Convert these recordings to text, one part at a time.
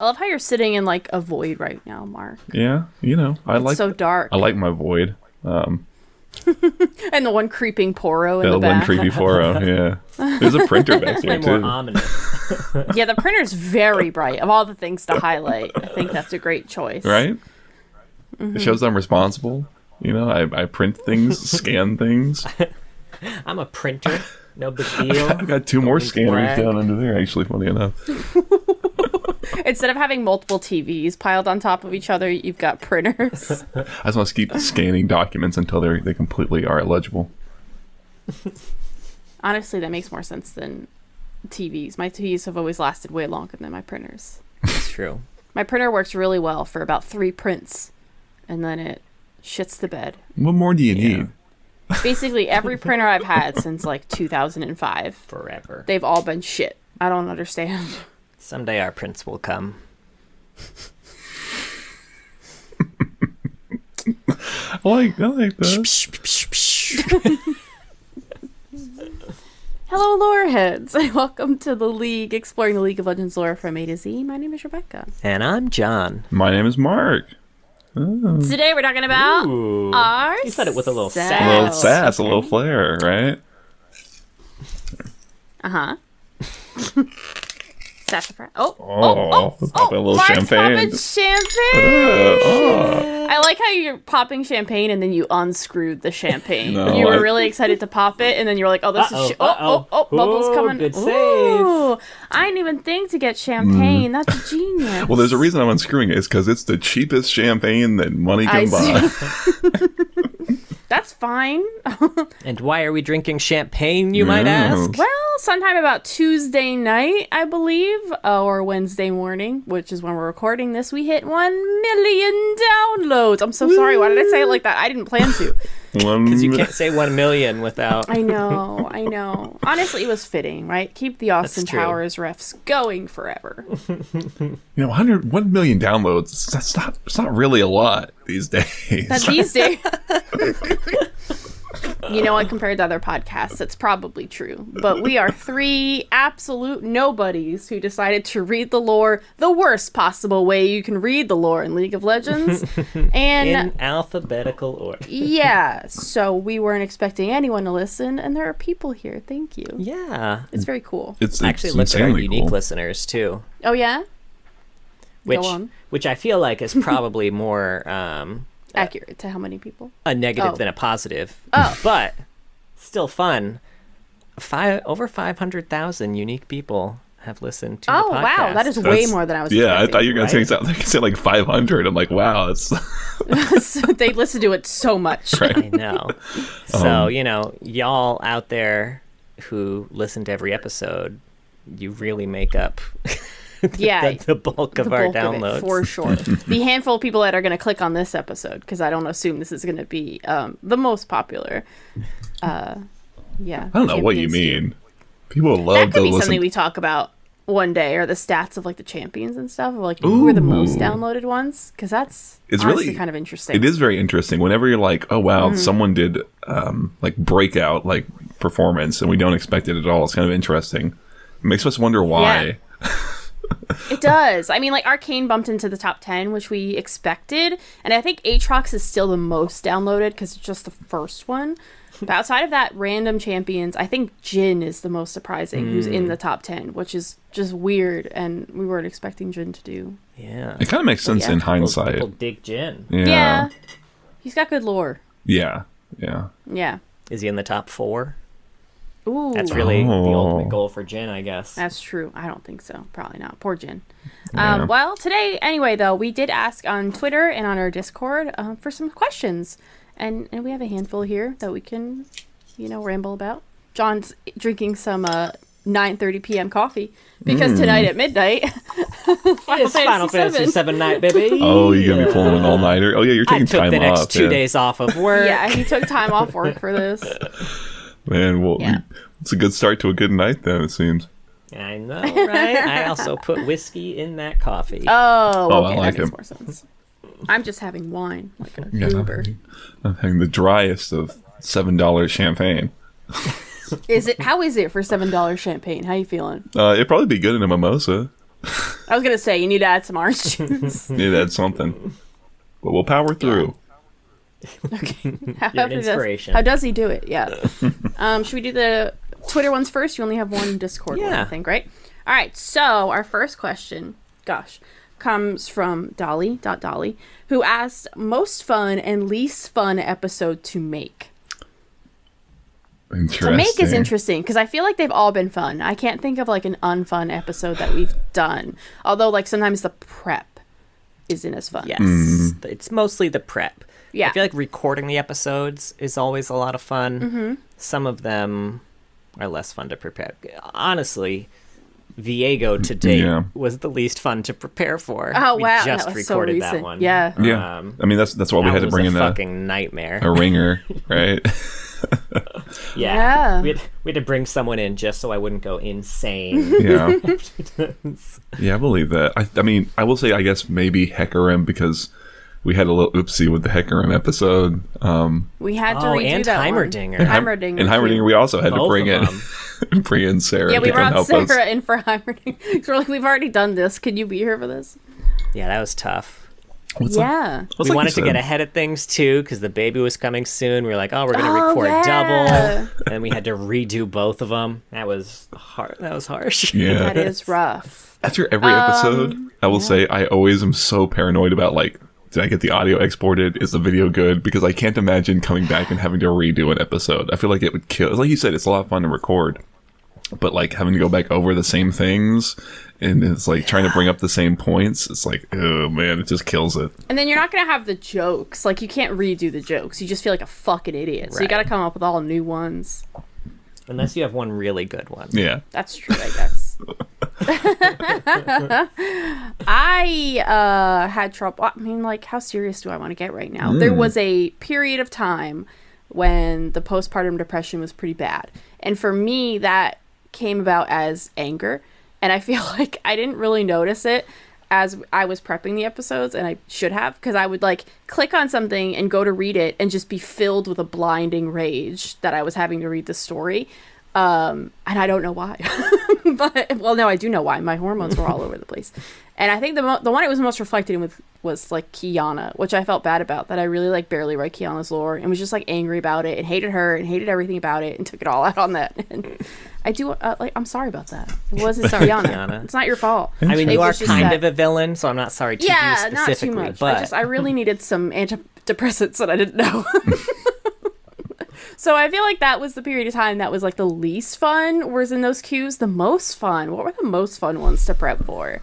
I love how you're sitting in like a void right now, Mark. Yeah, It's so dark. I like my void. And the one creeping poro in the The back. one creepy foro, yeah. There's a printer back there, More too. ominous. Yeah, the printer's very bright. Of all the things to highlight, I think that's a great choice. Right? Mm-hmm. It shows I'm responsible. I print things, scan things. I'm a printer. No big deal. I've got 2 more scanners brag. down under there, actually, funny enough. Instead of having multiple TVs piled on top of each other, you've got printers. I just want to keep scanning documents until they completely are illegible. Honestly, that makes more sense than TVs. My TVs have always lasted way longer than my printers. It's true. My printer works really well for about 3 prints, and then it shits the bed. What more do you need? Basically, every printer I've had since like 2005, Forever. they've all been shit. I don't understand. Someday our prince will come. I like that. Hello, Loreheads, and welcome to the League, exploring the League of Legends lore from A to Z. My name is Rebecca. And I'm John. My name is Mark. Oh. Today we're talking about Ooh. our You said it with a little sass. sass. A little sass, a little flair, right? Uh-huh. Sassafras. Pop a little Mark's champagne. popping champagne. I like how you're popping champagne and then you unscrewed the champagne. No, You were really excited to pop it, and then you're like, "Oh, this is bubbles Ooh, coming." good Ooh, save. I didn't even think to get champagne. That's genius. Well, there's a reason I'm unscrewing it. It's because it's the cheapest champagne that money can buy. That's fine. And why are we drinking champagne, you might ask? Well, sometime about Tuesday night, I believe, or Wednesday morning, which is when we're recording this, we hit 1 million downloads. I'm so sorry. Why did I say it like that? I didn't plan to. Because you can't say 1 million without... I know. Honestly, it was fitting, right? Keep the Austin That's true. Powers refs going forever. 1 million downloads. It's not really a lot these days. But these days... You know what? Compared to other podcasts, it's probably true. But we are 3 absolute nobodies who decided to read the lore the worst possible way you can read the lore in League of Legends. And In alphabetical order. yeah, so we weren't expecting anyone to listen, and there are people here. Thank you. Yeah. It's very cool. It's I actually looked at our insanely unique cool. listeners, too. Oh, yeah? Which, Go on. which I feel like is probably more... Accurate to how many people? a negative Oh. than a positive. Oh. But still fun. Over 500,000 unique people have listened to the podcast. Wow. That is way That's- more than I was Yeah, I expecting. thought you were going to say like 500. I'm like, wow, it's They listen to it so much. right. I know. So, y'all out there who listen to every episode, you really make up Yeah. the bulk of The our bulk of it, downloads. for sure. The handful of people that are going to click on this episode, because I don't assume this is going to be the most popular. Yeah. I don't know what you mean. People love That could to be listen. something we talk about one day, or the stats of like the champions and stuff, of like who are the most Ooh. downloaded ones, because that's It's honestly really kind of interesting. It is very interesting. Whenever you're like, oh wow, someone did like breakout like performance, and we don't expect it at all. It's kind of interesting. It makes us wonder why. It does. I mean, like, Arcane bumped into the top 10, which we expected. And I think Aatrox is still the most downloaded because it's just the first one. But outside of that, random champions, I think Jhin is the most surprising, who's in the top 10, which is just weird. And we weren't expecting Jhin to do. Yeah. It kind of makes sense yeah. in People hindsight. dig Jin. Yeah. He's got good lore. Yeah. Yeah. Is he in the top 4? Ooh. That's really the Oh. ultimate goal for Jin, I guess. That's true. I don't think so. Probably not. Poor Jin. Yeah. Well, today, anyway, though, we did ask on Twitter and on our Discord for some questions. And we have a handful here that we can, ramble about. John's drinking some 9:30 p.m. coffee because tonight at midnight, It's Final Fantasy 7 night, baby. Oh, you're gonna be pulling an all-nighter. Oh yeah, you're I taking took time the next off. 2 yeah. days off of work. Yeah, he took time off work for this. Man, well, Yeah. it's a good start to a good night then. It seems. I know, right? I also put whiskey in that coffee. Oh, Oh, okay, I like that makes him. more sense. I'm just having wine, like a Yeah. goober. I'm having the driest of $7 champagne. How is it for $7 champagne? How you feeling? It'd probably be good in a mimosa. I was gonna say you need to add some orange juice. Need to add something, but we'll power through. Okay. You're an inspiration. How does he do it? Yeah. Should we do the Twitter ones first? You only have one Discord one, I think, right? All right. So our first question, comes from Dolly, who asked most fun and least fun episode to make. Interesting. To make is interesting because I feel like they've all been fun. I can't think of like an unfun episode that we've done. Although like sometimes the prep isn't as fun. Yes. It's mostly the prep. Yeah. I feel like recording the episodes is always a lot of fun. Mm-hmm. Some of them are less fun to prepare. Honestly, Viego to date was the least fun to prepare for. Oh, we wow. just that was recorded so recent. that one. Yeah. Yeah. I mean, that's why we had to bring in a fucking nightmare. a ringer, right? Yeah. We had to bring someone in just so I wouldn't go insane. Yeah. Yeah, I believe that. I mean, I will say, I guess maybe Hecarim, because we had a little oopsie with the Hecarim episode. We had to redo and that Heimerdinger. one. Heimerdinger. And Heimerdinger, we also had to Both bring of in Sarah Yeah, we to come brought help Sarah us. in for Heimerdinger. So we're like, we've already done this. Can you be here for this? Yeah, that was tough. What's Yeah. like We you wanted to said. get ahead of things too because the baby was coming soon. We were like, oh, we're going to record yeah. double. And we had to redo both of them. That was hard. That was harsh. Yeah. That is rough. After every episode, I will say I always am so paranoid about, like, did I get the audio exported? Is the video good? Because I can't imagine coming back and having to redo an episode. I feel like it would kill. Like you said, it's a lot of fun to record. But, like, having to go back over the same things and it's, like, trying to bring up the same points, it's like, oh, man, it just kills it. And then you're not going to have the jokes. Like, you can't redo the jokes. You just feel like a fucking idiot. So you Right. got to come up with all new ones. Unless you have one really good one. Yeah. That's true, I guess. I had trouble. I mean, like, how serious do I want to get right now? There was a period of time when the postpartum depression was pretty bad. And for me, that came about as anger. And I feel like I didn't really notice it as I was prepping the episodes, and I should have, because I would like click on something and go to read it and just be filled with a blinding rage that I was having to read the story. And I don't know why. But, well, no, I do know why. My hormones were all over the place. And I think the one it was most reflected in with was like Kiana, which I felt bad about, that I really like barely read Kiana's lore and was just like angry about it and hated her and hated everything about it and took it all out on that. And I do I'm sorry about that. It wasn't sorry, Kiana. It's not your fault. I mean, It you are was just kind that- of a villain, so I'm not sorry to you not too specifically. much. But I really needed some antidepressants that I didn't know. So I feel like that was the period of time that was like the least fun, whereas in those cues, the most fun. What were the most fun ones to prep for?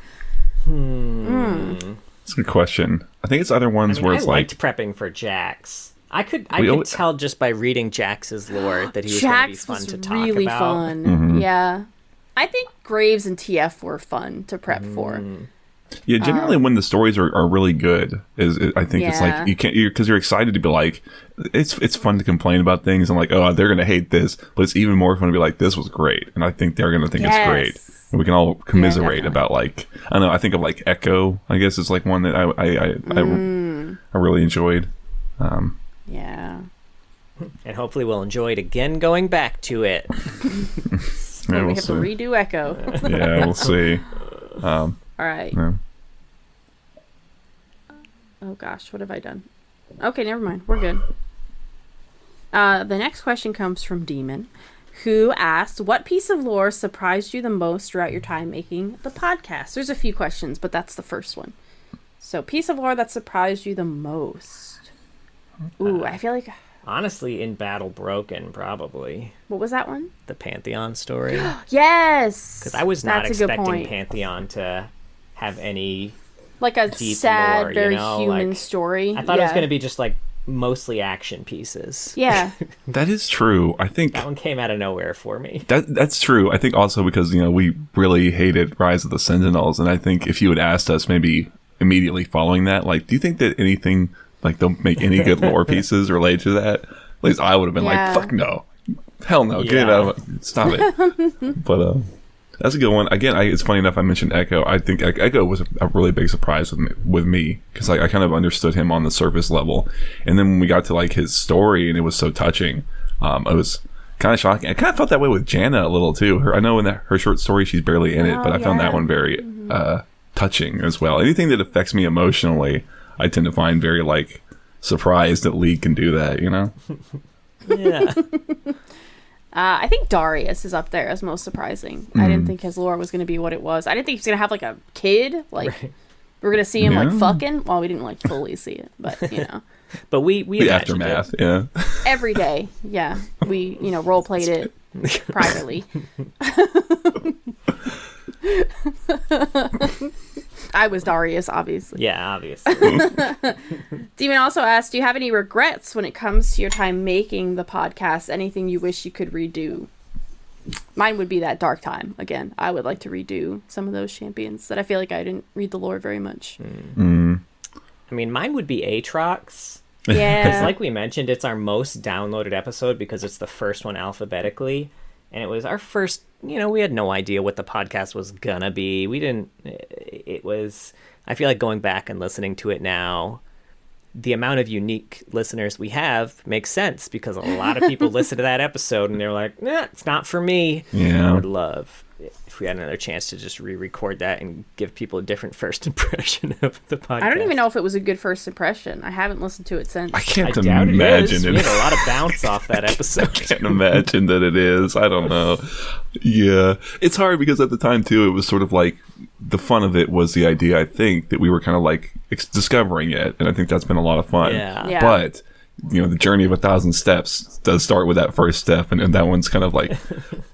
It's a good question. I think it's other ones where I it's like, liked prepping for Jax. I could always- tell just by reading Jax's lore that he was going to be Jax fun was to talk really about. fun. Yeah. I think Graves and TF were fun to prep for. yeah, generally when the stories are really good, I think it's Yeah. like you can't, because you're excited to be like, it's fun to complain about things and like, oh, they're gonna hate this, but it's even more fun to be like, this was great, and I think they're gonna think it's great, and we can all commiserate definitely. about, like, I don't know, I think of like Echo, I guess is like one that I really enjoyed. Yeah. And hopefully we'll enjoy it again going back to it. Yeah, we we'll have see. to redo Echo. Yeah, we'll see. All right. Yeah. Oh gosh, what have I done? Okay, never mind. We're good. The next question comes from Demon, who asked, what piece of lore surprised you the most throughout your time making the podcast? There's a few questions, but that's the first one. So, piece of lore that surprised you the most. Ooh, I feel like... Honestly, in Battle Broken, probably. What was that one? The Pantheon story. Yes! Because I was not That's a good expecting point. Pantheon to have any... Like a deep sad, lore, you very know, human like, story. I thought it was going to be just like mostly action pieces. Yeah. That is true. I think That one came out of nowhere for me. that's true. I think also because, we really hated Rise of the Sentinels, and I think if you had asked us maybe immediately following that, like, do you think that anything, like, they'll make any good lore pieces related to that? At least I would have been Yeah. like, fuck no. Hell no. Get it Yeah. out of it. Stop it. But that's a good one. Again, it's funny enough I mentioned Echo. I think Echo was a really big surprise with me because I kind of understood him on the surface level, and then when we got to like his story and it was so touching, it was kind of shocking. I kind of felt that way with Janna a little too. I know in her short story she's barely in it, but I found that one very touching as well. Anything that affects me emotionally, I tend to find very like surprised that League can do that, you know? Yeah. I think Darius is up there as most surprising. I didn't think his lore was going to be what it was. I didn't think he was going to have like a kid. Like we're going to see him like fucking. Well, we didn't like fully see it, but you know. But we the aftermath, yeah. Every day, yeah. We role played it privately. I was Darius, obviously. Yeah, obviously. Demon also asked, do you have any regrets when it comes to your time making the podcast? Anything you wish you could redo? Mine would be that dark time. Again, I would like to redo some of those champions that I feel like I didn't read the lore very much. I mean, mine would be Aatrox. Yeah. Because like we mentioned, it's our most downloaded episode because it's the first one alphabetically. And it was our first, we had no idea what the podcast was gonna be. I feel like going back and listening to it now, the amount of unique listeners we have makes sense because a lot of people listen to that episode and they're like, nah, it's not for me. Yeah. I would love if we had another chance to just re-record that and give people a different first impression of the podcast. I don't even know if it was a good first impression. I haven't listened to it since. I can't doubt imagine it. it. We had a lot of bounce off that episode. I can't imagine that it is. I don't know. Yeah. It's hard because at the time, too, it was sort of like the fun of it was the idea, I think, that we were kind of like discovering it. And I think that's been a lot of fun. Yeah. But the journey of 1,000 steps does start with that first step, and that one's kind of like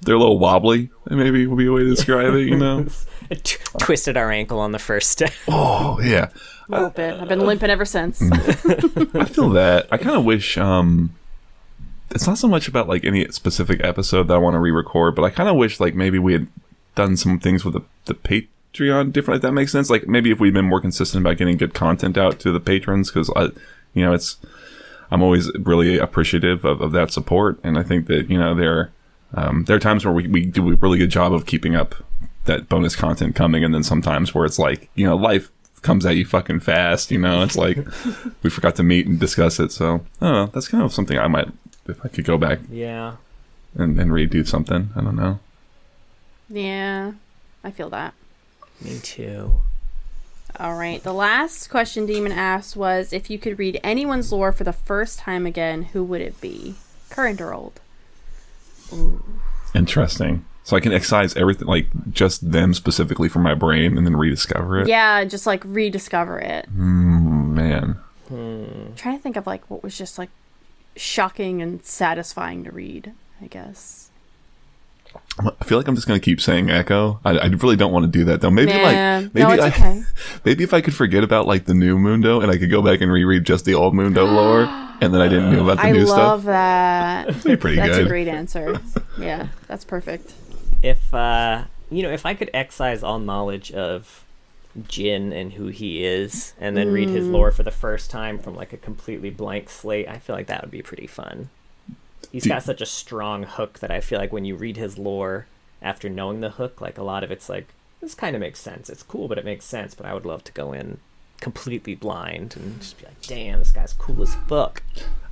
they're a little wobbly. Maybe would be a way to describe it. Twisted our ankle on the first step. Oh yeah, a little bit. I've been limping ever since. I feel that. I kind of wish. It's not so much about like any specific episode that I want to re-record, but I kind of wish like maybe we had done some things with the Patreon different. If that makes sense. Like maybe if we'd been more consistent about getting good content out to the patrons, because I'm always really appreciative of that support, and I think that there are times where we do a really good job of keeping up that bonus content coming, and then sometimes where it's like life comes at you fucking fast. It's like we forgot to meet and discuss it. So I don't know. That's kind of something I might, if I could go back, yeah, and redo something. I don't know. Yeah, I feel that. Me too. All right. The last question Demon asked was, if you could read anyone's lore for the first time again, who would it be? Current or old? Ooh. Interesting. So I can excise everything, like just them specifically from my brain, and then rediscover it? Yeah, just like rediscover it. Man. I'm trying to think of like what was just like shocking and satisfying to read, I guess. I feel like I'm just going to keep saying Echo. I really don't want to do that though. Maybe okay. Maybe if I could forget about like the new Mundo and I could go back and reread just the old Mundo lore, and then I didn't know about the new stuff. I love that. That'd be pretty good. That's a great answer. Yeah, that's perfect. If if I could excise all knowledge of Jin and who he is, and then read his lore for the first time from like a completely blank slate, I feel like that would be pretty fun. He's got such a strong hook that I feel like when you read his lore after knowing the hook, like a lot of it's like, this kind of makes sense. It's cool, but it makes sense. But I would love to go in completely blind and just be like, damn, this guy's cool as fuck.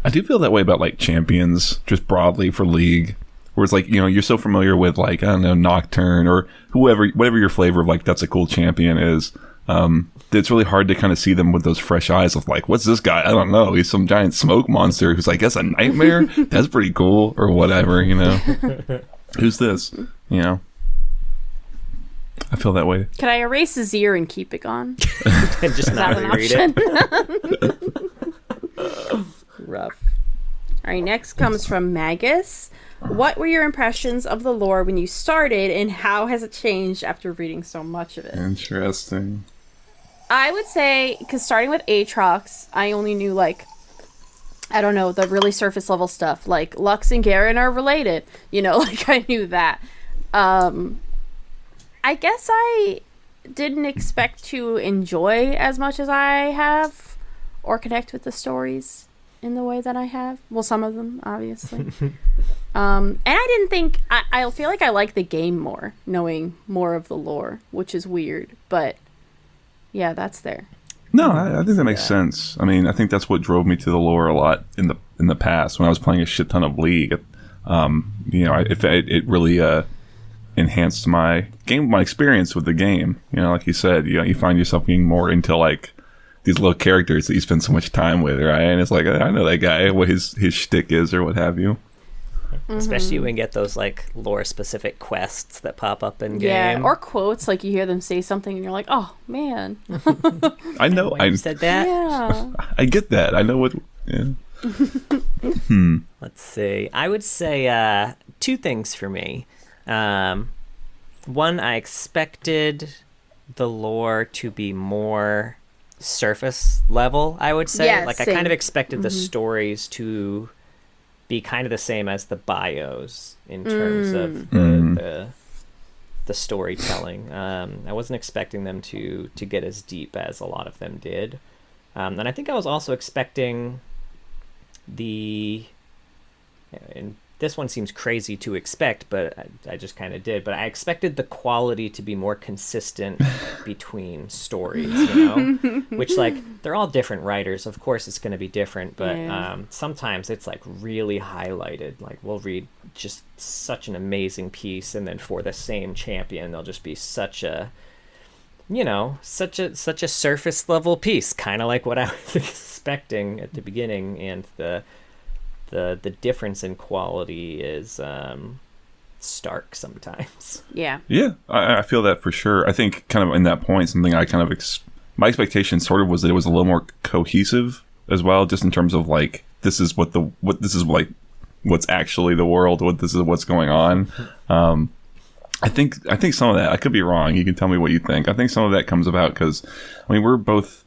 I do feel that way about like champions just broadly for League, where it's like, you're so familiar with like, I don't know, Nocturne or whatever your flavor of like, that's a cool champion is. It's really hard to kind of see them with those fresh eyes of like, what's this guy? I don't know. He's some giant smoke monster who's like, that's a nightmare. That's pretty cool, or whatever. Who's this? I feel that way. Can I erase his ear and keep it gone? And just not reread it. Rough. All right, next comes from Magus. What were your impressions of the lore when you started, and how has it changed after reading so much of it? Interesting. I would say, because starting with Aatrox, I only knew, like, I don't know, the really surface level stuff. Like, Lux and Garen are related. Like, I knew that. I guess I didn't expect to enjoy as much as I have, or connect with the stories in the way that I have. Well, some of them, obviously. And I didn't think... I feel like I like the game more, knowing more of the lore, which is weird, but... Yeah, that's there. No, I think that makes sense. I mean, I think that's what drove me to the lore a lot in the past when I was playing a shit ton of League. It really enhanced my experience with the game. You know, like you said, you find yourself getting more into like these little characters that you spend so much time with, right? And it's like, I know that guy, what his shtick is or what have you. Especially when you get those like lore specific quests that pop up in game. Yeah, or quotes, like you hear them say something and you're like, oh man. I know. I said that. Yeah. I get that. I know what. Yeah. Let's see. I would say two things for me. One, I expected the lore to be more surface level, I would say. Yeah, like same. I kind of expected the stories to be kind of the same as the bios in terms of the storytelling. I wasn't expecting them to get as deep as a lot of them did. And I think I was also expecting and this one seems crazy to expect, but I just kind of did. But I expected the quality to be more consistent between stories, you know? Which, like, they're all different writers. Of course, it's going to be different, but sometimes it's, like, really highlighted. Like, we'll read just such an amazing piece, and then for the same champion, there'll just be such a, you know, such a surface level piece, kind of like what I was expecting at the beginning, and the difference in quality is stark sometimes. Yeah. Yeah, I feel that for sure. I think kind of in that point, something I kind of my expectation sort of was that it was a little more cohesive as well, just in terms of like this is what's actually the world, what's going on. I think some of that, I could be wrong. You can tell me what you think. I think some of that comes about because, I mean, we're both.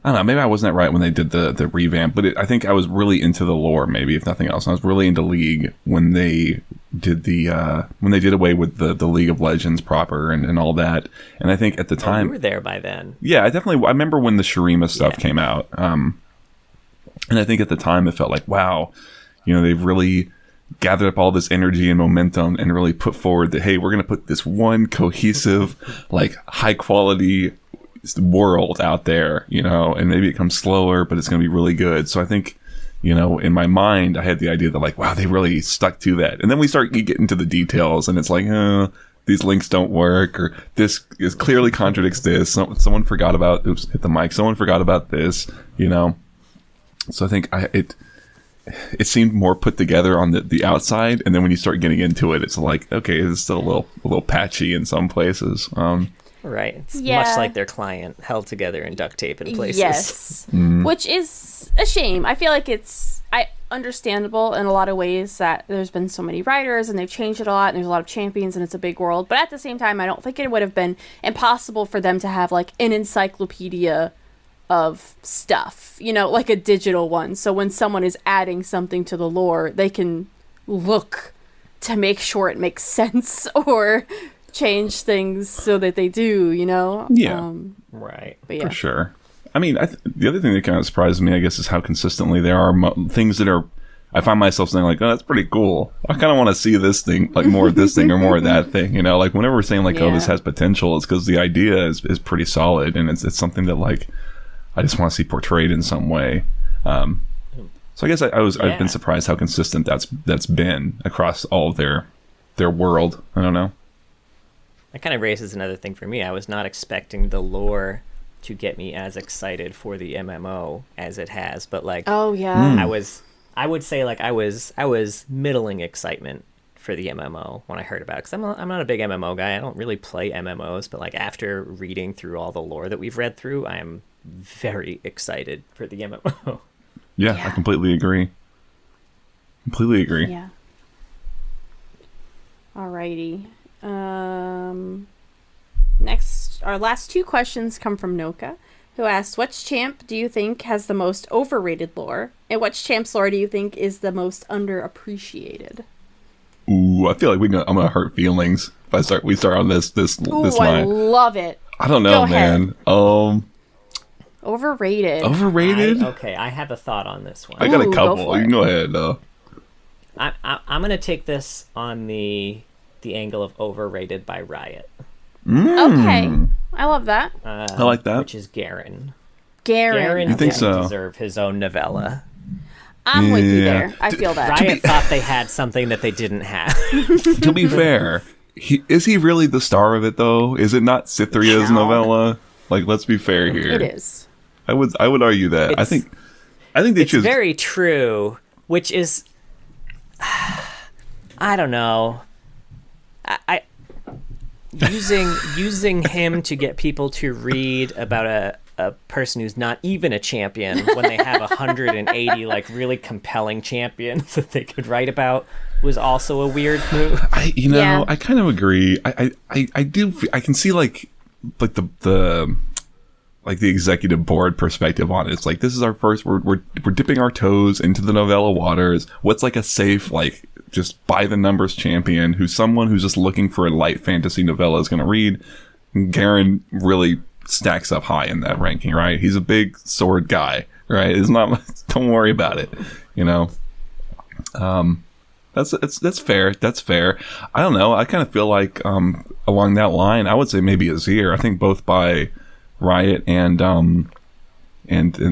I don't know, maybe I wasn't right when they did the revamp, but I think I was really into the lore, maybe, if nothing else. I was really into League when they did away with the League of Legends proper and all that. And I think at the time... you were there by then. Yeah, I remember when the Shurima stuff came out. And I think at the time it felt like, wow, you know, they've really gathered up all this energy and momentum and really put forward that, hey, we're going to put this one cohesive, like, high-quality world out there, you know, and maybe it comes slower, but it's going to be really good. So I think, you know, in my mind, I had the idea that like, wow, they really stuck to that. And then we start getting into the details and it's like, these links don't work, or this is clearly contradicts this. Someone forgot about, hit the mic. Someone forgot about this, you know? So I think it seemed more put together on the outside. And then when you start getting into it, it's like, okay, it's still a little patchy in some places. Right. It's much like their client, held together in duct tape in places. Yes. Which is a shame. I feel like it's understandable in a lot of ways that there's been so many writers and they've changed it a lot and there's a lot of champions and it's a big world. But at the same time, I don't think it would have been impossible for them to have like an encyclopedia of stuff, you know, like a digital one. So when someone is adding something to the lore, they can look to make sure it makes sense or change things so that they do, you know? Yeah. Right. But yeah. For sure. I mean, the other thing that kind of surprises me, I guess, is how consistently there are things that are... I find myself saying, like, oh, that's pretty cool. I kind of want to see this thing, like, more of this thing or more of that thing, you know? Like, whenever we're saying, like, oh, this has potential, it's because the idea is pretty solid, and it's something that, like, I just want to see portrayed in some way. So I guess I've been surprised how consistent that's been across all of their world. I don't know. That kind of raises another thing for me. I was not expecting the lore to get me as excited for the MMO as it has, but like, oh yeah, I would say like I was middling excitement for the MMO when I heard about it, because I'm not a big MMO guy. I don't really play MMOs, but like after reading through all the lore that we've read through, I am very excited for the MMO. Yeah, I completely agree. Yeah. Alrighty. Next, our last two questions come from Noka, who asks, which champ do you think has the most overrated lore, and which champ's lore do you think is the most underappreciated? Ooh, I feel like I'm gonna hurt feelings if we start on this line. I love it. I don't know, man. Overrated. Okay, I have a thought on this one. I got a couple. Go you can go ahead, though. I'm gonna take this on the angle of overrated by Riot. Okay, I love that. I like that. Which is Garen. Garen you think so? Deserve his own novella. I'm with you there. I feel that. Riot thought they had something that they didn't have. To be fair, is he really the star of it though? Is it not Cythria's novella? Like, let's be fair here. It is. I would argue that. I think they it's very true, which is I don't know. I using him to get people to read about a person who's not even a champion when they have 180 like really compelling champions that they could write about was also a weird move. I kind of agree. I do. I can see like the executive board perspective on it. It's like, this is our first. We're dipping our toes into the novella waters. What's like a safe, like, just by the numbers champion who's someone who's just looking for a light fantasy novella is going to read? Garen really stacks up high in that ranking, right? He's a big sword guy, right? It's not. Don't worry about it. That's fair. That's fair. I don't know. I kind of feel like along that line, I would say maybe Azir. I think both by Riot and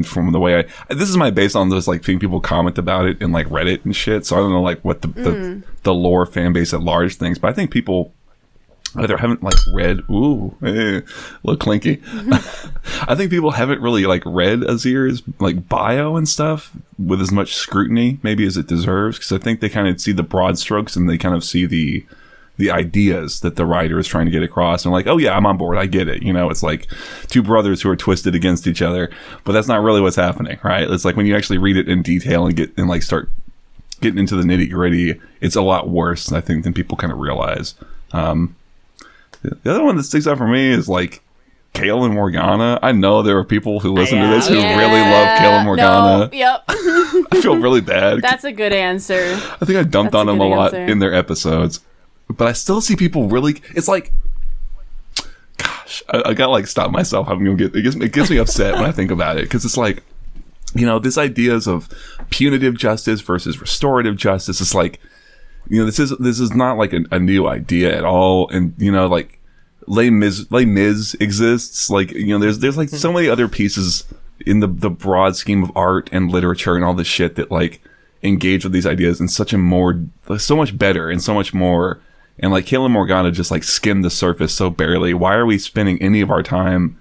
from the way this is my based on those like seeing people comment about it in like Reddit and shit. So I don't know like what the lore fan base at large thinks, but I think people either haven't like read look clinky. I think people haven't really like read Azir's like bio and stuff with as much scrutiny maybe as it deserves, because I think they kind of see the broad strokes and they kind of see the ideas that the writer is trying to get across, and like, oh yeah, I'm on board, I get it. It's like two brothers who are twisted against each other, but that's not really what's happening, right? It's like when you actually read it in detail and like start getting into the nitty gritty, it's a lot worse, I think, than people kind of realize. The other one that sticks out for me is like Kale and Morgana. I know there are people who listen to this who really love Kale and Morgana. No, yep. I feel really bad. That's a good answer. I think I dumped on them a lot in their episodes. But I still see people really. It's like, gosh, I gotta like stop myself. It gets me upset when I think about it, because it's like, this ideas of punitive justice versus restorative justice. It's like, this is not like a new idea at all. And like Les Mis exists. Like there's like so many other pieces in the broad scheme of art and literature and all this shit that like engage with these ideas in so much better and so much more. And like Kale and Morgana just like skimmed the surface so barely. Why are we spending any of our time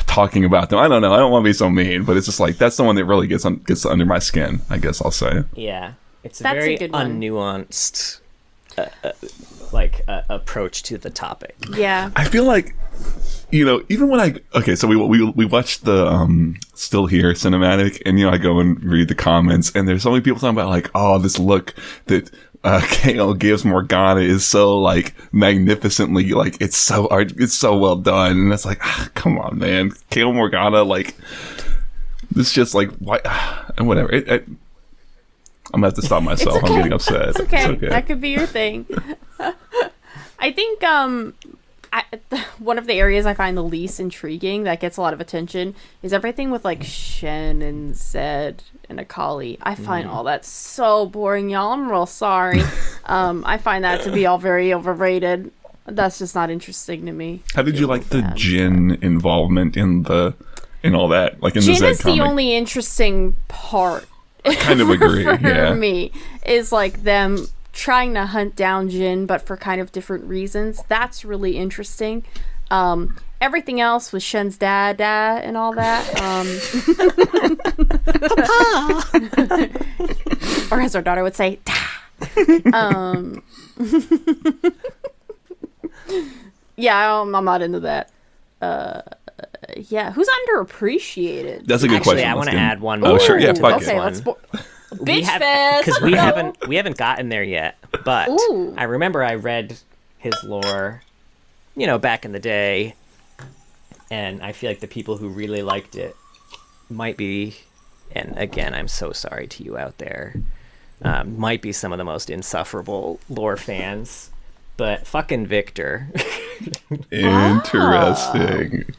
talking about them? I don't know. I don't want to be so mean, but it's just like, that's the one that really gets under my skin, I guess I'll say. Yeah, it's that's very unnuanced approach to the topic. Yeah, I feel like even when so we watched the Still Here cinematic, and I go and read the comments, and there's so many people talking about like, oh, this look that Kale gives Morgana is so like magnificently like it's so well done, and it's like, come on, man, Kale Morgana, like, it's just like, why? And whatever. I'm gonna have to stop myself. Okay. I'm getting upset. It's okay. That could be your thing. I think one of the areas I find the least intriguing that gets a lot of attention is everything with like Shen and Zed and Akali. I find all that so boring, y'all. I'm real sorry. I find that to be all very overrated. That's just not interesting to me. How did you like the Jin involvement in all that? Like in Jin the Zed is comic? the only interesting part. I kind of agree. For me, is like them trying to hunt down Jin, but for kind of different reasons. That's really interesting. Everything else with Shen's dad and all that. Or as our daughter would say, yeah, I'm not into that. Yeah, who's underappreciated? That's a good question. I want to add one more. Oh, sure. Yeah, fuck okay, it. let's Bitch fest. Because we haven't gotten there yet. But I remember I read his lore, back in the day, and I feel like the people who really liked it might be, and again, I'm so sorry to you out there, might be some of the most insufferable lore fans. But fucking Victor. Interesting.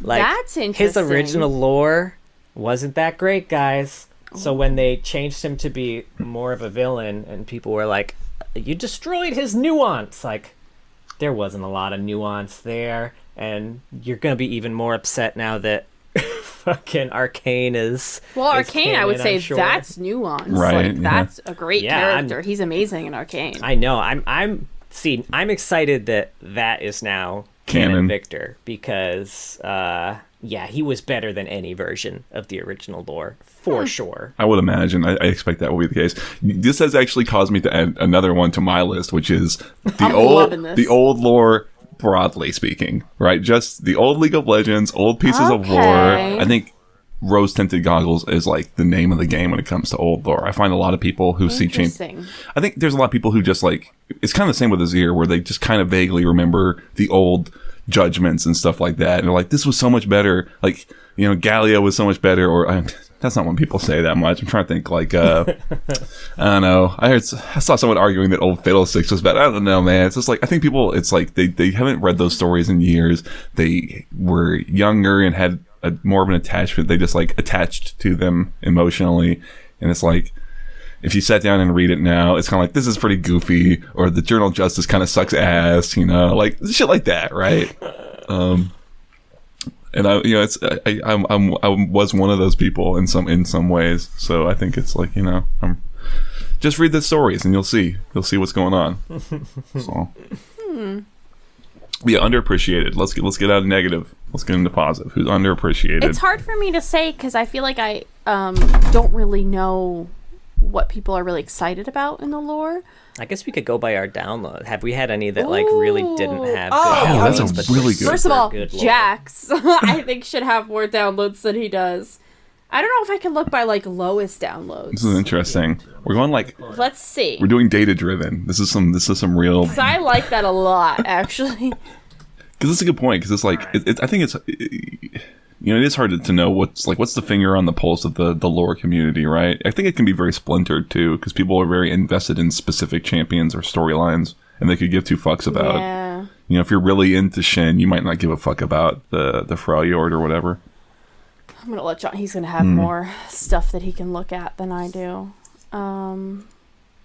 Like, that's interesting. His original lore wasn't that great, guys. So when they changed him to be more of a villain, and people were like, you destroyed his nuance. Like, there wasn't a lot of nuance there. And you're going to be even more upset now that fucking Arcane is... Well, Arcane, canon, I would say sure. that's nuance. Right, Like, that's a great character. He's amazing in Arcane. I know. I'm See, I'm excited that is now Canon. Victor, because he was better than any version of the original lore, for sure. I would imagine. I expect that will be the case. This has actually caused me to add another one to my list, which is the old lore, broadly speaking, right? Just the old League of Legends, old pieces of lore. I think rose-tinted goggles is like the name of the game when it comes to old lore. I find a lot of people who see change. I think there's a lot of people who just like, it's kind of the same with Azir, where they just kind of vaguely remember the old judgments and stuff like that, and they're like, this was so much better. Like, you know, Gallia was so much better, or that's not when people say that much. I'm trying to think, like, I don't know. I saw someone arguing that old Fiddlesticks was better. I don't know, man. It's just like, I think people, it's like they haven't read those stories in years. They were younger and had more of an attachment. They just like attached to them emotionally, and it's like, if you sat down and read it now, it's kind of like, this is pretty goofy, or the Journal of Justice kind of sucks ass, you know, like shit like that, right? And I, you know, I was one of those people in some ways. So I think it's like, you know, just read the stories and you'll see what's going on. So. Yeah, underappreciated. Let's get out of negative. Let's get into positive. Who's underappreciated? It's hard for me to say because I feel like I don't really know what people are really excited about in the lore. I guess we could go by our download. Have we had any that like really didn't have good downloads? That's a really good. First of all, Jax, I think should have more downloads than he does. I don't know if I can look by like lowest downloads. This is interesting. We're going like, let's see. We're doing data driven. This is some real. Because I like that a lot, actually. Because it's a good point. Because it's like, I think it's, you know, it is hard to know what's the finger on the pulse of the lore community, right? I think it can be very splintered too, because people are very invested in specific champions or storylines, and they could give two fucks about. Yeah. You know, if you're really into Shin, you might not give a fuck about the Freljord or whatever. I'm gonna let John. He's gonna have more stuff that he can look at than I do.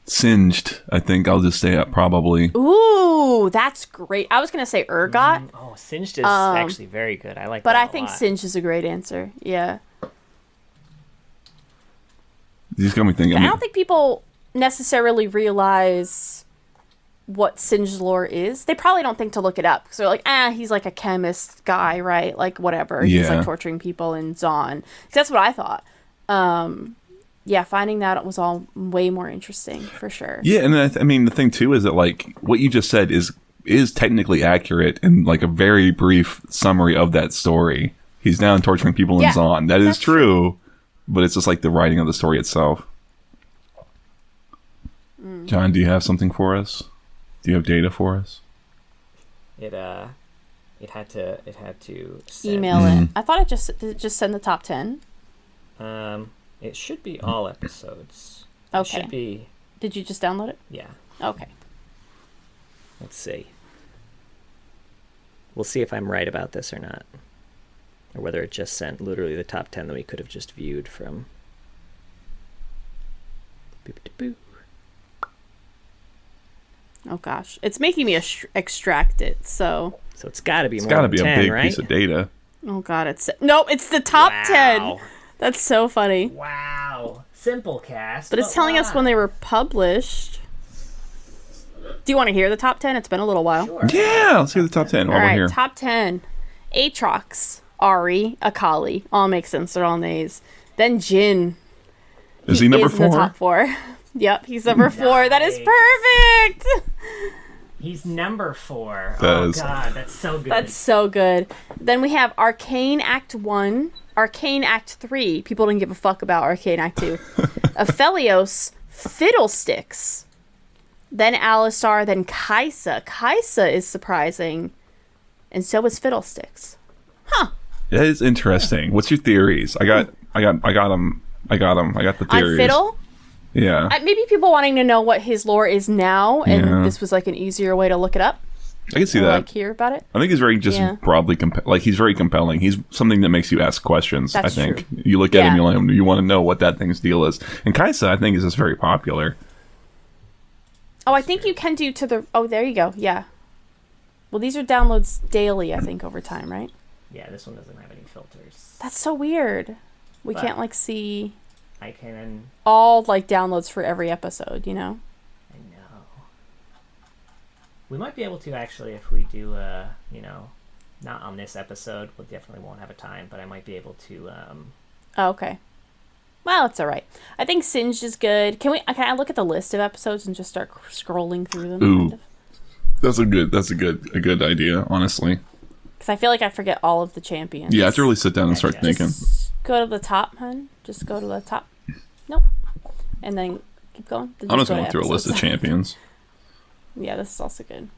Singed, I think I'll just say probably. Ooh, that's great. I was gonna say Urgot. Singed is actually very good. I like but that I think lot. Singed is a great answer. Yeah. You just got me thinking. I don't think people necessarily realize what Singed lore is. They probably don't think to look it up because they're like, he's like a chemist guy, right? Like whatever. Yeah. He's like torturing people in Zon. That's what I thought. Yeah, finding that was all way more interesting for sure. Yeah, and I mean the thing too is that like what you just said is technically accurate in like a very brief summary of that story. He's down torturing people in Zon. That is true, but it's just like the writing of the story itself. John, do you have something for us? Do you have data for us? It had to send. Email it. I thought did it just send the top 10? It should be all episodes. Okay. It should be. Did you just download it? Yeah. Okay. Let's see. We'll see if I'm right about this or not. Or whether it just sent literally the top 10 that we could have just viewed from. Boop-de-boo. Oh gosh, it's making me extract it. So it's got to be more. It's got to be 10, a big right? piece of data. Oh god, it's the top 10. That's so funny. Wow, simple cast. But it's telling us when they were published. Do you want to hear the top 10? It's been a little while. Sure. Yeah, let's hear the top 10 while we're here. Top 10. Aatrox, Ahri, Akali. All makes sense. They're all nays. Then Jhin. Is he number 4? In the top 4. Yep, he's number 4. That is perfect. He's number 4. God, that's so good. That's so good. Then we have Arcane Act 1, Arcane Act 3. People didn't give a fuck about Arcane Act 2. Aphelios, Fiddlesticks. Then Alistar, then Kaisa. Kaisa is surprising. And so is Fiddlesticks. Huh. That is interesting. What's your theories? I got them. I got the theories. On Fiddle? Yeah. Maybe people wanting to know what his lore is now, and this was like an easier way to look it up. I can see that. Like hear about it. I think he's very broadly he's very compelling. He's something that makes you ask questions. That's I think true. You look at him, you want to know what that thing's deal is. And Kaisa, I think, is just very popular. Oh, I think you can do to the. Oh, there you go. Yeah. Well, these are downloads daily, I think, over time, right? Yeah, this one doesn't have any filters. That's so weird. We can't like see. I can. All like downloads for every episode, you know. I know. We might be able to actually if we do, not on this episode. We definitely won't have a time, but I might be able to. Oh, okay. Well, it's all right. I think Singed is good. Can I look at the list of episodes and just start scrolling through them? Ooh, kind of? that's a good idea, honestly. Because I feel like I forget all of the champions. Yeah, I have to really sit down and start thinking. Just go to the top, hun. Just go to the top. Nope. And then keep going. Then I'm just go going to through a list of episodes. champions. Yeah, this is also good.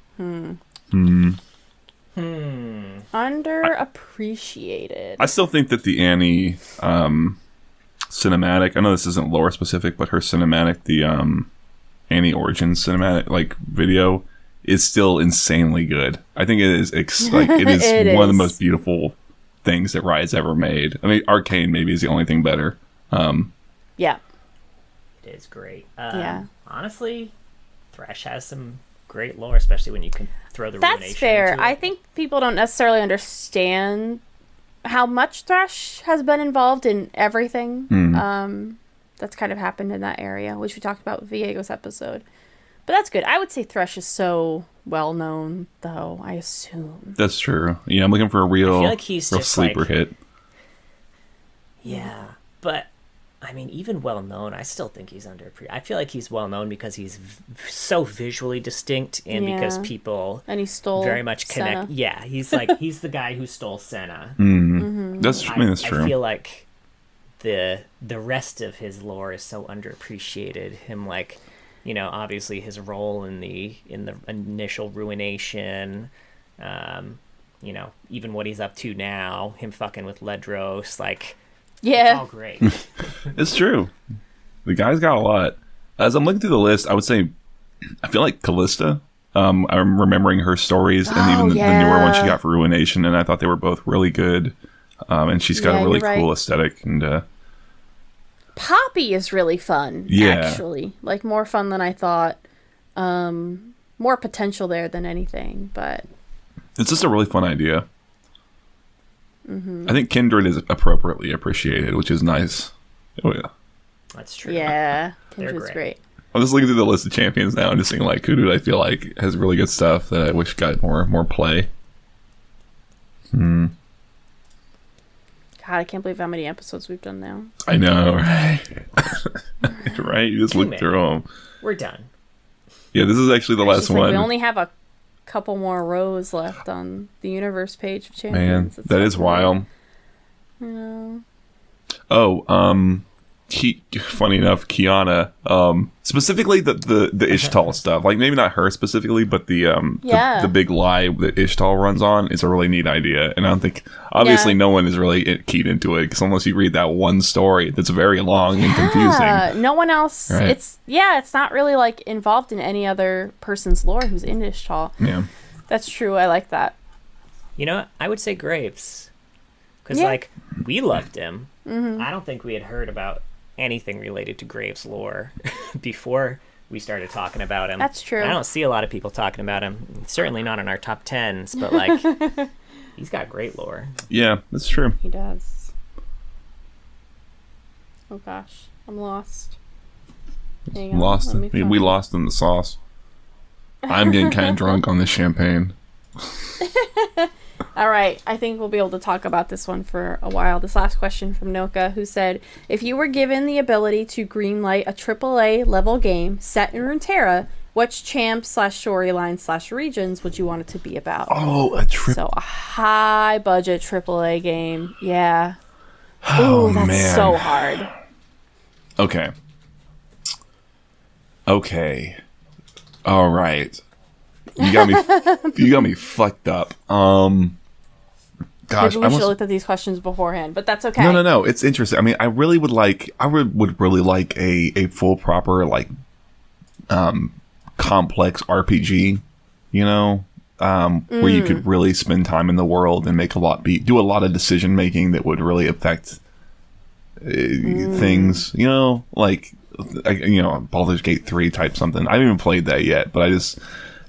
Underappreciated. I still think that the Annie cinematic, I know this isn't lore specific, but her cinematic, the Annie Origins cinematic like video is still insanely good. I think it is it is one of the most beautiful things that Riot's ever made. I mean, Arcane maybe is the only thing better. Yeah. It is great. Yeah. Honestly, Thresh has some great lore, especially when you can throw the ruination. That's fair. into it. I think people don't necessarily understand how much Thresh has been involved in everything. That's kind of happened in that area, which we talked about with Viego's episode. But that's good. I would say Thresh is so well known, though. I assume That's true. Yeah, I'm looking for a I real, feel like he's real just sleeper like, hit. Yeah, but I mean, even well known, I still think he's underappreciated. I feel like he's well known because he's so visually distinct, and because Yeah. people and he stole very much connect. Senna. Yeah, he's he's the guy who stole Senna. That's that's true. I feel like the rest of his lore is so underappreciated. Him obviously his role in the initial ruination, even what he's up to now, him fucking with Ledros, it's all great. It's true. The guy's got a lot. As I'm looking through the list, I would say I feel like Callista. I'm remembering her stories and even the newer one she got for Ruination, and I thought they were both really good. And she's got a really cool aesthetic. And Poppy is really fun, actually. More fun than I thought. More potential there than anything, but... It's just a really fun idea. I think Kindred is appropriately appreciated, which is nice. Oh, yeah. That's true. Yeah, Kindred's great. I'm just looking through the list of champions now and just seeing, who do I feel like has really good stuff that I wish got more play. God, I can't believe how many episodes we've done now. I know, right? Right? You just look through them. We're done. Yeah, this is actually the last one. We only have a couple more rows left on the universe page of Man, champions. that is wild. Yeah. Oh, funny enough, Kiana, specifically the Ishtal stuff, maybe not her specifically, but the big lie that Ishtal runs on is a really neat idea, and I don't think obviously no one is really keyed into it because unless you read that one story that's very long and confusing. No one else. Right. It's not really involved in any other person's lore who's in Ishtal. Yeah, that's true. I like that. You know what? I would say Graves, because we loved him. I don't think we had heard about anything related to Graves' lore before we started talking about him. That's true. And I don't see a lot of people talking about him. Certainly not in our top 10s, but he's got great lore. Yeah, that's true. He does. Oh gosh, I'm lost. Hang on, Lost. We lost in the sauce. I'm getting kind of drunk on this champagne. All right, I think we'll be able to talk about this one for a while. This last question from Noka, who said, if you were given the ability to greenlight a AAA level game set in Runeterra, which champ/storyline/regions would you want it to be about? Oh, So a high budget AAA game. Yeah. Oh, ooh, that's man. so hard. Okay. All right. You got me fucked up. Gosh, Maybe we should have looked at these questions beforehand, but that's okay. No. It's interesting. I mean, I would really like a full proper complex RPG. Where you could really spend time in the world and do a lot of decision making that would really affect things. Baldur's Gate 3 type something. I haven't even played that yet, but I just.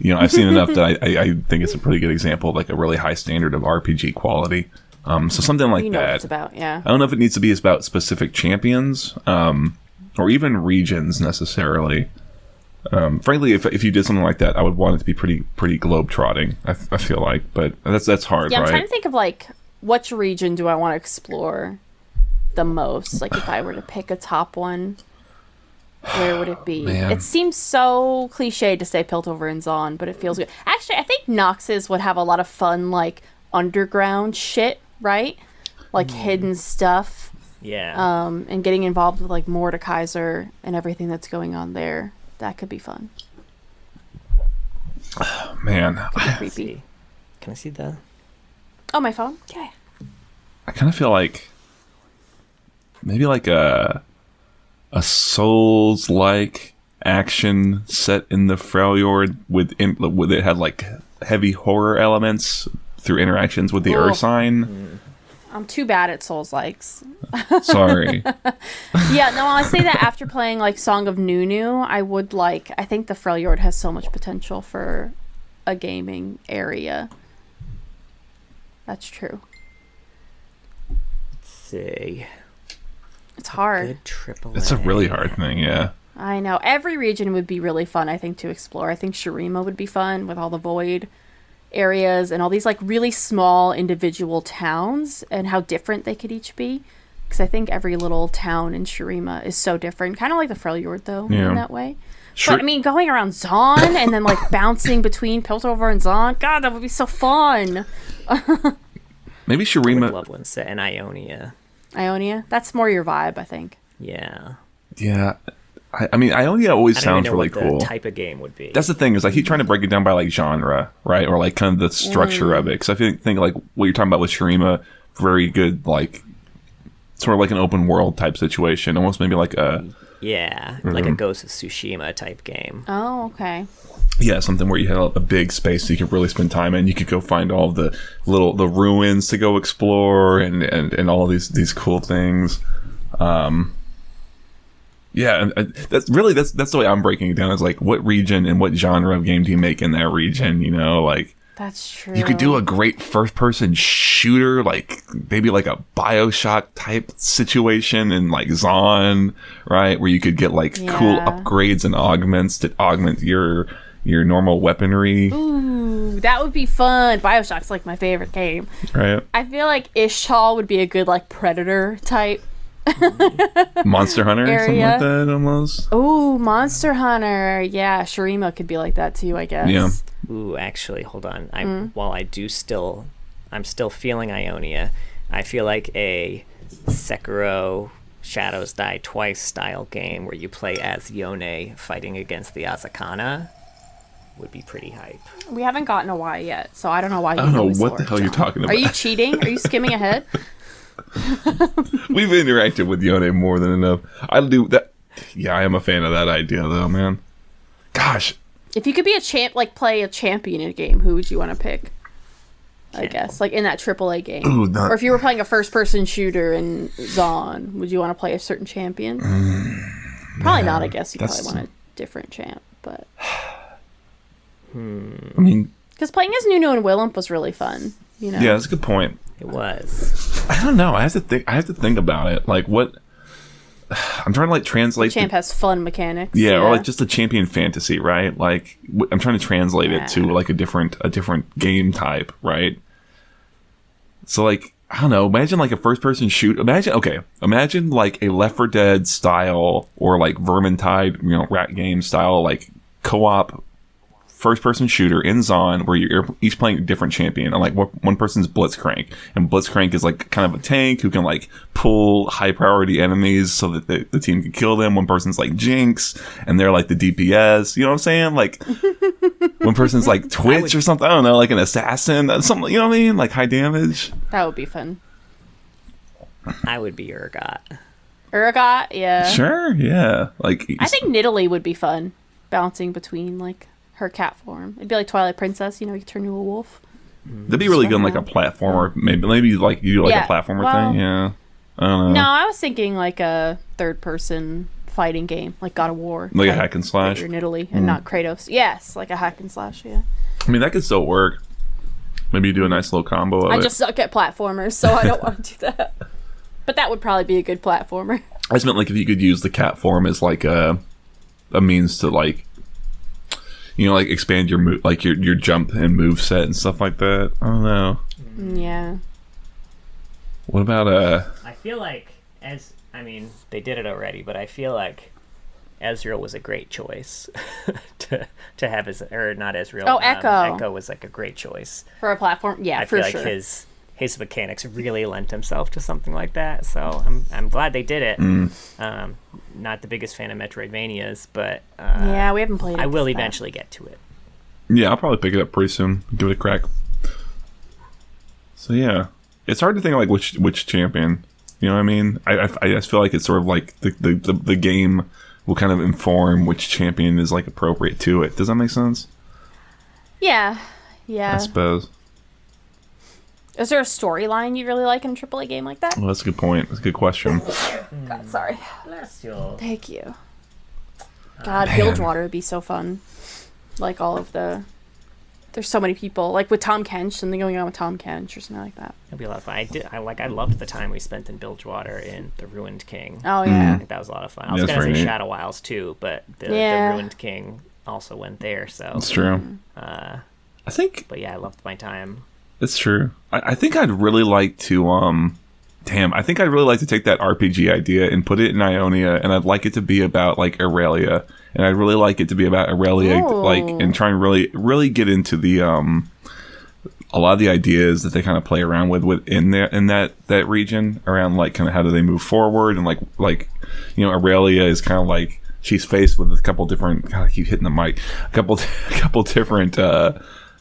I've seen enough that I think it's a pretty good example of a really high standard of RPG quality. So something like that. What it's about, yeah. I don't know if it needs to be about specific champions, or even regions necessarily. Frankly, if you did something like that, I would want it to be pretty globe-trotting, I feel like. But that's hard, Yeah, I'm right? trying to think of, like, which region do I want to explore the most? Like, if I were to pick a top one, where would it be? Man. It seems so cliche to say Piltover and Zon, but it feels good. Actually, I think Noxus would have a lot of fun, like, underground shit, right? Like, hidden stuff. Yeah. And getting involved with, like, Mordekaiser and everything that's going on there. That could be fun. Man, Could be creepy. See. Can I see the? Oh, my phone? Yeah. I kind of feel like maybe like a Souls-like action set in the Freljord with it had like heavy horror elements through interactions with the Ursine. I'm too bad at Souls-likes. Sorry. Yeah, no, I say that after playing, like, Song of Nunu, I think the Freljord has so much potential for a gaming area. That's true. Let's see. It's hard. Good triple. It's a really hard thing, yeah. I know. Every region would be really fun, I think, to explore. I think Shurima would be fun with all the void areas and all these, like, really small individual towns and how different they could each be. Because I think every little town in Shurima is so different. Kind of like the Freljord, though, in that way. But, I mean, going around Zon and then, like, bouncing between Piltover and Zon, God, that would be so fun. Maybe I Shurima. would love one set in Ionia. Ionia? That's more your vibe, I think. Yeah. Yeah. I mean, Ionia always I don't sounds even know really what cool. the type of game would be. That's the thing, is I keep trying to break it down by like genre, right? Or like kind of the structure of it. Because I think like what you're talking about with Shurima, very good, like sort of like an open world type situation, almost maybe like a like a Ghost of Tsushima type game. Oh, okay. something where you have a big space so you could really spend time in. You could go find all the ruins to go explore and all these cool things. Yeah, and that's the way I'm breaking it down. Is like, what region and what genre of game do you make in that region? You know, like That's true. you could do a great first-person shooter, like maybe like a BioShock type situation in like Zon, right, where you could get like cool upgrades and augments to augment your normal weaponry. Ooh, that would be fun. BioShock's like my favorite game. Right. I feel like Ishtal would be a good like Predator type. Monster Hunter, something like that, almost. Ooh, Monster Hunter. Yeah, Shurima could be like that too, I guess. Yeah. Ooh, actually, hold on. While I'm still feeling Ionia. I feel like a Sekiro Shadows Die Twice style game where you play as Yone fighting against the Azakana would be pretty hype. We haven't gotten a Y yet, so I don't know why you I don't know his what sword, the hell you're talking about. Are you cheating? Are you skimming ahead? We've interacted with Yone more than enough. I do that. Yeah, I am a fan of that idea, though, man. Gosh. If you could be play a champion in a game, who would you want to pick? I guess, like in that AAA game. Ooh, or if you were playing a first-person shooter in Zon, would you want to play a certain champion? Probably not, I guess. You probably want a different champ, but... I mean... Because playing as Nunu and Willump was really fun, you know? Yeah, that's a good point. It was. I don't know. I have to think about it. Like, what... I'm trying to, like, translate... Champ has fun mechanics. Yeah, or, like, just a champion fantasy, right? Like, I'm trying to translate it to, like, a different game type, right? So, like, I don't know. Imagine, like, a first-person shoot. Imagine, like, a Left 4 Dead style or, like, Vermintide, rat game style, like, co-op first-person shooter in Zon where you're each playing a different champion. And, like, one person's Blitzcrank. And Blitzcrank is, like, kind of a tank who can, like, pull high-priority enemies so that the team can kill them. One person's, like, Jinx, and they're, like, the DPS. You know what I'm saying? Like, one person's, like, Twitch or something. I don't know, like an assassin. Something, you know what I mean? Like, high damage. That would be fun. I would be Urgot. Urgot, yeah. Sure, yeah. Like, I think Nidalee would be fun. Bouncing between, like, her cat form. It'd be like Twilight Princess, you could turn into a wolf. That'd be really good in, like, a platformer. Maybe like, you do, like, a platformer thing, yeah. I don't know. No, I was thinking, like, a third-person fighting game, like God of War. Like a hack and slash? You're Nidalee and not Kratos. Yes, like a hack and slash, yeah. I mean, that could still work. Maybe you do a nice little combo of it. I just suck at platformers, so I don't want to do that. But that would probably be a good platformer. I just meant, like, if you could use the cat form as, like, a means to, like, like expand your like your jump and move set and stuff like that. I don't know. Yeah. What about I feel like they did it already, but I feel like Ezreal was a great choice to have or not Ezreal. Oh, Echo. Echo was like a great choice For a platform? Yeah, I for feel sure. like his mechanics really lent himself to something like that. So I'm glad they did it. Not the biggest fan of Metroidvanias, but yeah, we haven't played it. I will eventually get to it. Yeah, I'll probably pick it up pretty soon. Give it a crack. So yeah, it's hard to think like which champion. You know what I mean? I just feel like it's sort of like the game will kind of inform which champion is like appropriate to it. Does that make sense? Yeah. I suppose. Is there a storyline you really like in a AAA game like that? Well, that's a good point. That's a good question. God, sorry. Celestial. Thank you. God, Bilgewater would be so fun. Like all of the... There's so many people. Like with Tom Kench, something going on with Tom Kench or something like that. It'd be a lot of fun. I loved the time we spent in Bilgewater in the Ruined King. Oh, yeah. I think that was a lot of fun. I was going to say Shadow Isles too, but the Ruined King also went there, so... That's true. I think... But yeah, I loved my time. It's true. I think I'd really like to, I think I'd really like to take that RPG idea and put it in Ionia, and I'd like it to be about, like, Aurelia. And I'd really like it to be about Aurelia, like, and try and really get into the, a lot of the ideas that they kind of play around with in that region, around, like, kind of how do they move forward, and, like, you know, Aurelia is kind of like, she's faced with a couple different, God, I keep hitting the mic, a couple different,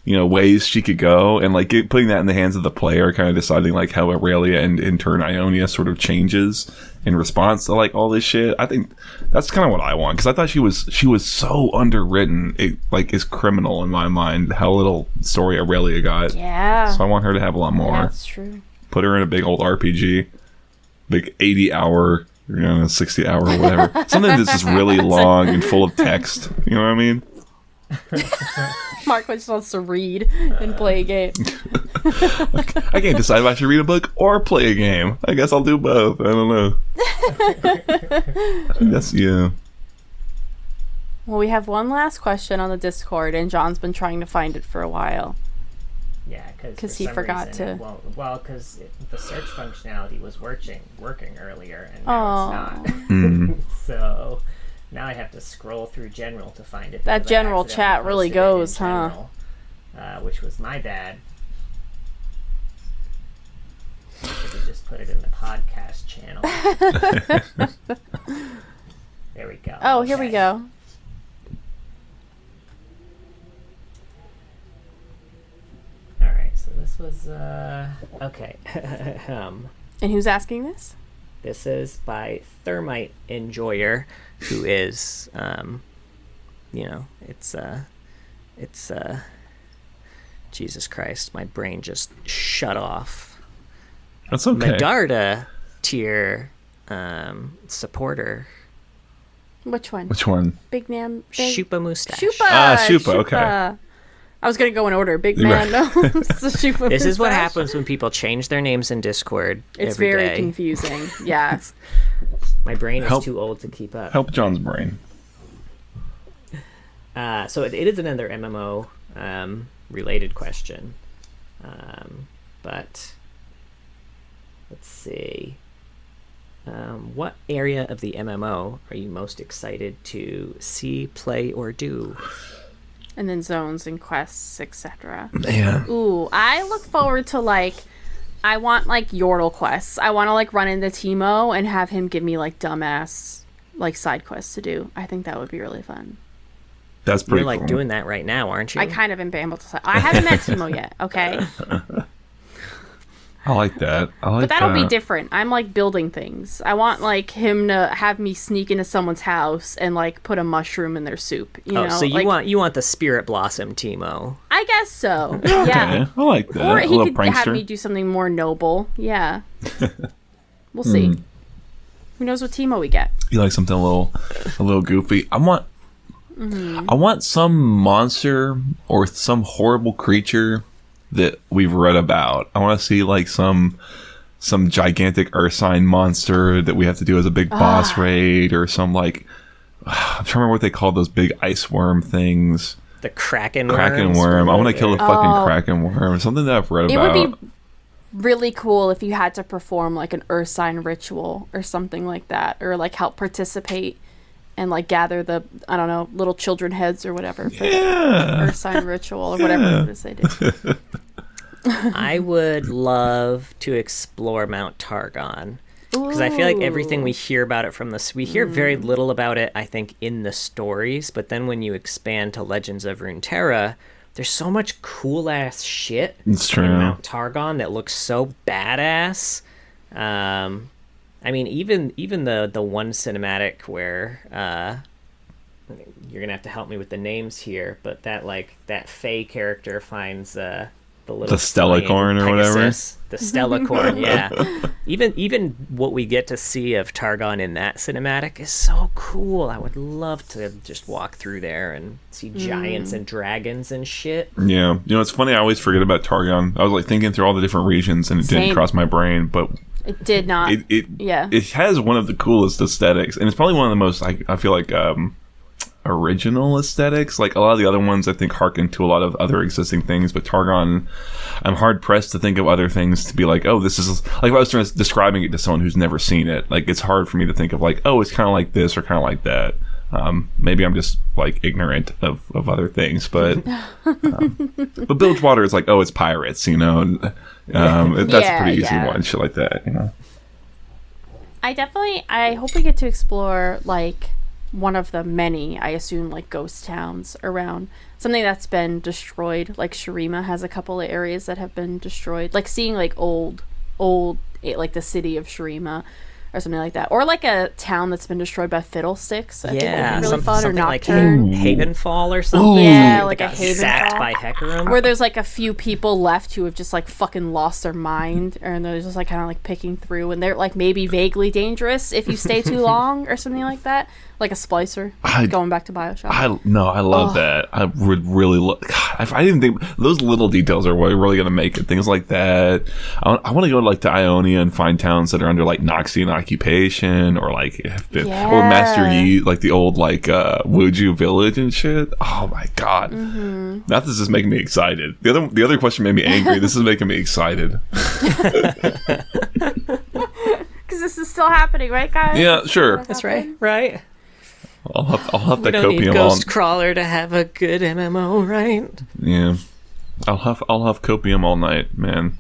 you know, ways she could go, and like putting that in the hands of the player, kind of deciding like how Aurelia and in turn Ionia sort of changes in response to like all this shit. I think that's kind of what I want, because I thought she was so underwritten. It like is criminal in my mind how little story Aurelia got. Yeah. So I want her to have a lot more. Yeah, that's true. Put her in a big old RPG, big 80-hour, 60-hour, whatever. Something that's just really long and full of text. You know what I mean? Mark just wants to read and play a game. I can't decide if I should read a book or play a game. I guess I'll do both. I don't know. I guess, yeah. Well, we have one last question on the Discord, and John's been trying to find it for a while. Yeah, because he forgot to. Because the search functionality was working earlier, and now it's not. So now I have to scroll through general to find it. That general chat really goes, huh? Which was my bad. I should have just put it in the podcast channel. There we go. Oh, here we go. All right, so this was okay. And who's asking this? This is by Thermite Enjoyer, who is, it's Jesus Christ, my brain just shut off. That's okay. Medarda tier supporter. Which one? Which one? Big man. Shupa Mustache. Shupa, okay. I was going to go in order. Big man. No, it's the Shupa This is what Mustache. happens when people change their names in Discord. It's every very day. confusing. Yeah. My brain is too old to keep up. Help John's brain. So it is another MMO related question. But let's see. What area of the MMO are you most excited to see, play, or do? And then zones and quests, etc. Yeah. Ooh, I look forward to I want Yordle quests. I want to run into Teemo and have him give me dumbass side quests to do. I think that would be really fun. That's pretty You're cool. doing that right now, aren't you? I kind of am able to. I haven't met Teemo yet. Okay. I like that. But that'll be different. I'm building things. I want him to have me sneak into someone's house and put a mushroom in their soup. You know? So you want the Spirit Blossom Teemo? I guess so. Okay. Yeah. I like that. Or a he little could prankster. have me do something more noble. Yeah. We'll see. Who knows what Teemo we get? You like something a little goofy. I want some monster or some horrible creature that we've read about. I want to see some gigantic earth sign monster that we have to do as a big boss raid, or some I'm trying to remember what they call those big ice worm things. the kraken Kraken worms. worm. I want to kill the fucking Oh. kraken worm. Something that I've read It about. would be really cool if you had to perform like an earth sign ritual or something like that, or like help participate and like gather the, I don't know, little children heads or whatever for the earth sign ritual or whatever it is they do. I would love to explore Mount Targon. Because I feel like everything we hear about it from we hear very little about it, I think, in the stories. But then when you expand to Legends of Runeterra, there's so much cool ass shit It's true. in Mount Targon that looks so badass. I mean, even the one cinematic where you're gonna have to help me with the names here, but that Fae character finds the little Stellacorn or whatever. The Stellacorn, yeah. Even what we get to see of Targon in that cinematic is so cool. I would love to just walk through there and see giants and dragons and shit. Yeah. You know, it's funny. I always forget about Targon. I was like thinking through all the different regions and it didn't Same. cross my brain, but It did not. it has one of the coolest aesthetics, and it's probably one of the most, I feel like, original aesthetics. Like a lot of the other ones I think harken to a lot of other existing things, but Targon, I'm hard pressed to think of other things to be like, oh, this is like, if I was describing it to someone who's never seen it, like it's hard for me to think of like, oh, it's kind of like this or kind of like that. Maybe I'm just like ignorant of other things, but Bilgewater is like, oh, it's pirates, you know, and that's a pretty easy one, shit like that, you know. I hope we get to explore like one of the many, I assume, like ghost towns around, something that's been destroyed. Like Shurima has a couple of areas that have been destroyed, like seeing like old like the city of Shurima or something like that, or like a town that's been destroyed by fiddlesticks. I think would be really fun, or something like Nocturne. Havenfall or something. Yeah, That like a got sacked Havenfall. by Hecarim. Where there's like a few people left who have just like fucking lost their mind, and they're just like kind of like picking through, and they're like maybe vaguely dangerous if you stay too long or something like that, like a splicer. Going back to Bioshock. I love that. I would really look. I didn't think those little details are what are really going to make it. Things like that. I want to go like to Ionia and find towns that are under like Noxian occupation, or like or Master Yi, like the old like Wuju village and shit. Oh my god, Now this is making me excited. The other question made me angry. This is making me excited. Because this is still happening, right, guys? Yeah, sure. That's right. I'll have We that don't need copium Ghost on. Crawler to have a good MMO, right? Yeah, I'll have copium all night, man.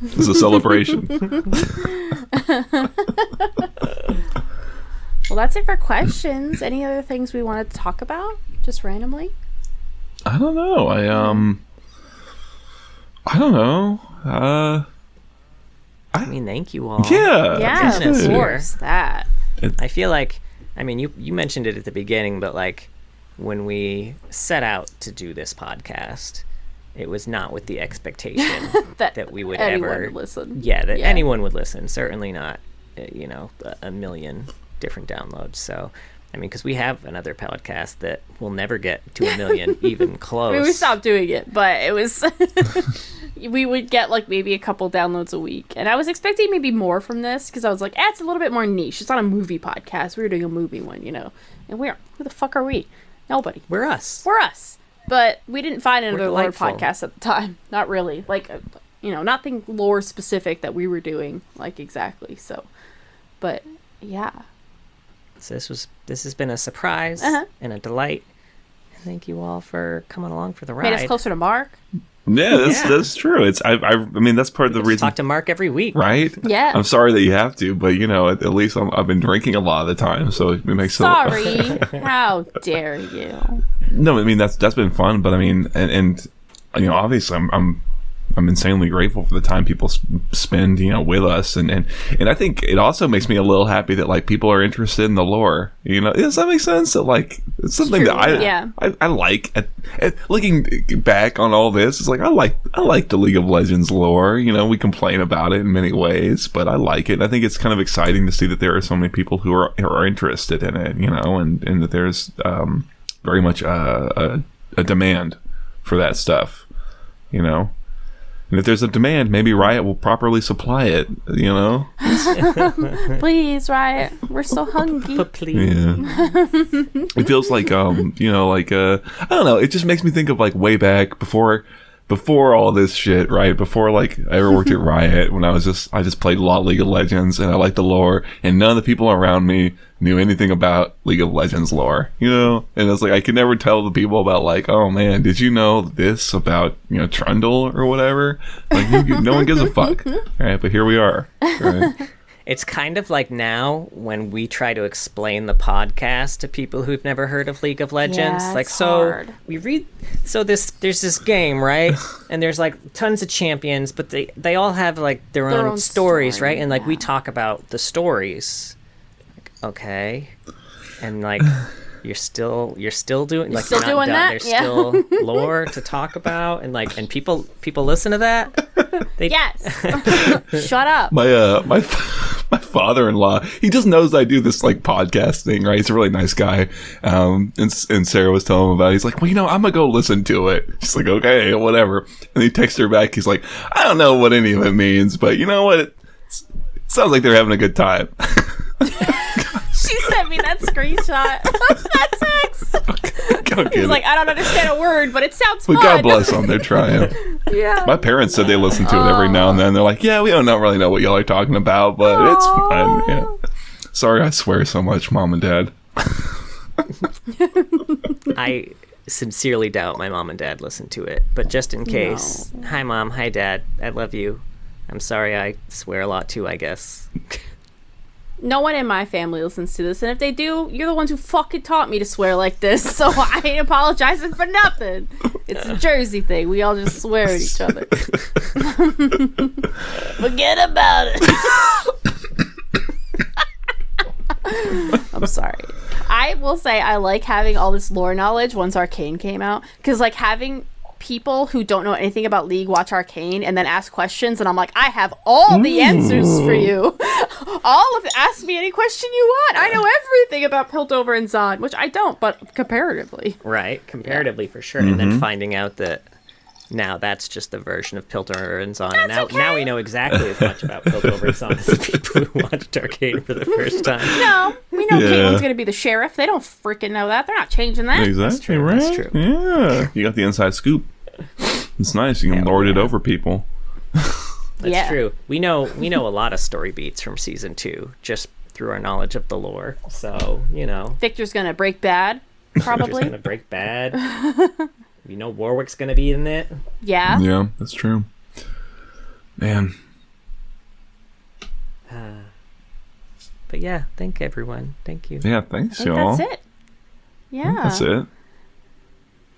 This is a celebration. Well, that's it for questions. Any other things we wanted to talk about, just randomly? I don't know. I don't know. I mean, thank you all. Yeah. Yeah, getting us of here. course. That. I feel like, I mean, you mentioned it at the beginning, but like when we set out to do this podcast, it was not with the expectation that we would anyone ever would listen. Yeah, that anyone would listen. Certainly not, a million different downloads. So, I mean, because we have another podcast that will never get to a million, even close. I mean, we stopped doing it, but it was we would get like maybe a couple downloads a week, and I was expecting maybe more from this because I was like, it's a little bit more niche. It's not a movie podcast. We were doing a movie one, and who the fuck are we? Nobody. We're us. But we didn't find another lore delightful. podcast at the time. Not really. Like, nothing lore specific that we were doing, like, exactly. So, but, yeah. So this has been a surprise and a delight. Thank you all for coming along for the ride. Made us closer to Mark. Yeah, that's true. It's I mean that's part of the reason. Talk to Mark every week, right? Yeah. I'm sorry that you have to, but at least I've been drinking a lot of the time, so it makes Sorry. How dare you? No, I mean that's been fun, but I mean, and obviously I'm insanely grateful for the time people spend, with us, and I think it also makes me a little happy that like people are interested in the lore. Does that make sense? That like it's something that I like. At looking back on all this, it's like I like the League of Legends lore. We complain about it in many ways, but I like it. And I think it's kind of exciting to see that there are so many people who are interested in it. And that there's very much a demand for that stuff. And if there's a demand, maybe Riot will properly supply it, you know? Please, Riot. We're so hungry. But please. Yeah. It feels like, you know, like, I don't know. It just makes me think of, like, way back before all this shit, right? Before, like, I ever worked at Riot, when I just played a lot of League of Legends, and I liked the lore, and none of the people around me knew anything about League of Legends lore, you know? And it's like, I could never tell the people about, like, oh man, did you know this about, you know, Trundle or whatever? Like, no one gives a fuck, right? But here we are, right? It's kind of like now when we try to explain the podcast to people who've never heard of League of Legends. Yeah, like, it's so hard. there's this game, right? And there's like tons of champions, but they all have like their own stories, story, right? And like we yeah. talk about the stories. Like, okay. And like you're still doing like still you're not doing done. that? There's Yeah. still lore to talk about, and like people listen to that. Yes. Shut up. My father-in-law, he just knows I do this like podcast thing, right? He's a really nice guy. And Sarah was telling him about it. He's like, well, you know, I'm gonna go listen to it. She's like, okay, whatever. And he texts her back. He's like, I don't know what any of it means, but you know what? It sounds like they're having a good time. She sent me that screenshot. That text. He's like, I don't understand a word, but it sounds fun. But God bless them. They're trying. Yeah. My parents said they listen to it every now and then. They're like, yeah, we don't really know what y'all are talking about, but it's fine. Yeah. Sorry, I swear so much, Mom and Dad. I sincerely doubt my mom and dad listen to it, but just in case, Hi Mom, hi Dad, I love you. I'm sorry I swear a lot too, I guess. No one in my family listens to this, and if they do, you're the ones who fucking taught me to swear like this, so I ain't apologizing for nothing. It's a Jersey thing. We all just swear at each other. Forget about it. I'm sorry. I will say I like having all this lore knowledge once Arcane came out, because like having people who don't know anything about League watch Arcane and then ask questions, and I'm like, I have all the answers for you. Ask me any question you want. I know everything about Piltover and Zon, which I don't, but comparatively. Right, comparatively for sure. And then finding out that now that's just the version of Piltover and Zon. And now we know exactly as much about Piltover and Zon as the people who watched Arcane for the first time. No, we know Caitlin's going to be the sheriff. They don't freaking know that. They're not changing that. Exactly, That's right? true. Yeah. You got the inside scoop. It's nice. You can lord it over people. That's true. We know a lot of story beats from season 2 just through our knowledge of the lore. So, you know. Victor's going to break bad, probably. Victor's going to break bad. You know Warwick's going to be in it. Yeah. Yeah, that's true. Man. But yeah, thank everyone. Thank you. Yeah, thanks, I think y'all. that's it. Yeah. That's it.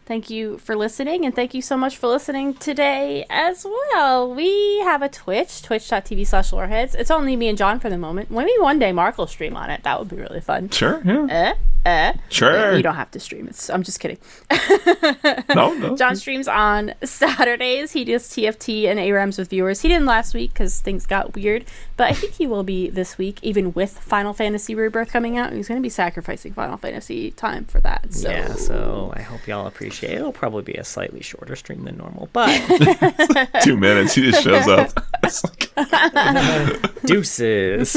Thank you for listening, and thank you so much for listening today as well. We have a Twitch, twitch.tv/Loreheads. It's only me and John for the moment. Maybe one day Mark will stream on it. That would be really fun. Sure, yeah. Sure. You don't have to stream. I'm just kidding. No. John streams on Saturdays. He does TFT and ARAMs with viewers. He didn't last week because things got weird, but I think he will be this week, even with Final Fantasy Rebirth coming out. He's going to be sacrificing Final Fantasy time for that. So. Yeah, so I hope y'all appreciate it. It'll probably be a slightly shorter stream than normal, but 2 minutes, he just shows up. deuces.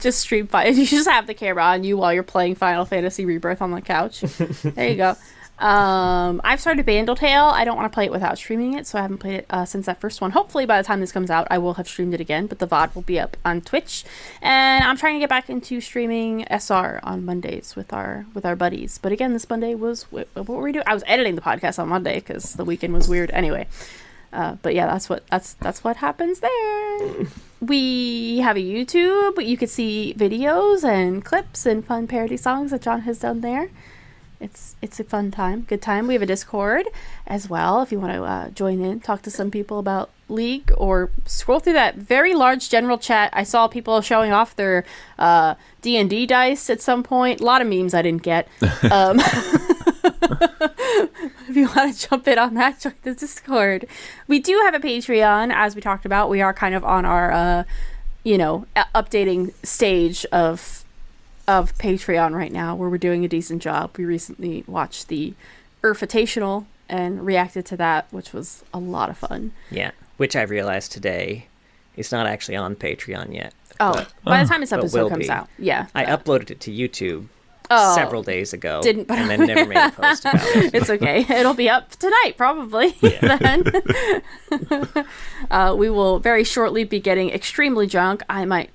Just stream fight. You just have the camera on you while you're playing Final Fantasy Rebirth on the couch. There you go. I've started Vandaltale. I don't want to play it without streaming it, so I haven't played it since that first one. Hopefully by the time this comes out, I will have streamed it again, but the VOD will be up on Twitch. And I'm trying to get back into streaming SR on Mondays with our buddies. But again, this Monday was, what were we doing? I was editing the podcast on Monday because the weekend was weird. Anyway. But yeah, that's what happens there. We have a YouTube. You could see videos and clips and fun parody songs that John has done there. It's a fun time, good time. We have a Discord as well if you want to join in, talk to some people about League, or scroll through that very large general chat. I saw people showing off their D&D dice at some point. A lot of memes I didn't get. If you want to jump in on that, join the Discord. We do have a Patreon, as we talked about. We are kind of on our updating stage of Patreon right now, where we're doing a decent job. We recently watched the Urfitational and reacted to that, which was a lot of fun. Yeah, which I realized today is not actually on Patreon yet. Oh, by the time this But episode will comes be. out. Yeah. I uploaded it to YouTube several days ago, Didn't- and then never made a post about it. It's okay. It'll be up tonight, probably. Then we will very shortly be getting extremely drunk. I might